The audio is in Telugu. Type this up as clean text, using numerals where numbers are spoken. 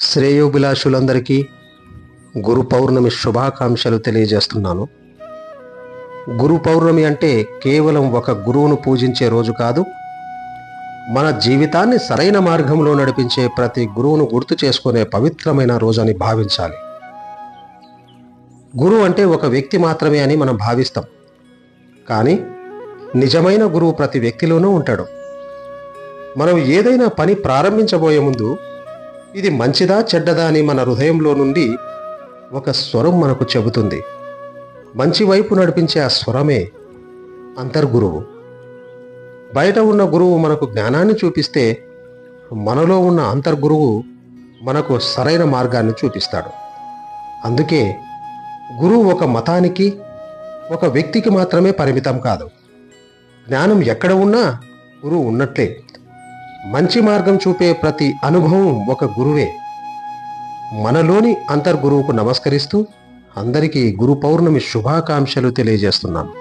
శ్రేయోభిలాషులందరికీ గురు పౌర్ణమి శుభాకాంక్షలు తెలియజేస్తున్నాను. గురు పౌర్ణమి అంటే కేవలం ఒక గురువును పూజించే రోజు కాదు, మన జీవితాన్ని సరైన మార్గంలో నడిపించే ప్రతి గురువును గుర్తు చేసుకునే పవిత్రమైన రోజని భావించాలి. గురువు అంటే ఒక వ్యక్తి మాత్రమే అని మనం భావిస్తాం, కానీ నిజమైన గురువు ప్రతి వ్యక్తిలోనూ ఉంటాడు. మనం ఏదైనా పని ప్రారంభించబోయే ముందు ఇది మంచిదా చెడ్డదా అని మన హృదయంలో నుండి ఒక స్వరం మనకు చెబుతుంది. మంచి వైపు నడిపించే ఆ స్వరమే అంతర్గురువు. బయట ఉన్న గురువు మనకు జ్ఞానాన్ని చూపిస్తే, మనలో ఉన్న అంతర్గురువు మనకు సరైన మార్గాన్ని చూపిస్తాడు. అందుకే గురువు ఒక మతానికి, ఒక వ్యక్తికి మాత్రమే పరిమితం కాదు. జ్ఞానం ఎక్కడ ఉన్నా గురువు ఉన్నట్లే. మంచి మార్గం చూపే ప్రతి అనుభవం ఒక గురువే. మనలోని అంతర్గురువుకు నమస్కరిస్తూ అందరికీ గురు పౌర్ణమి శుభాకాంక్షలు తెలియజేస్తున్నాను.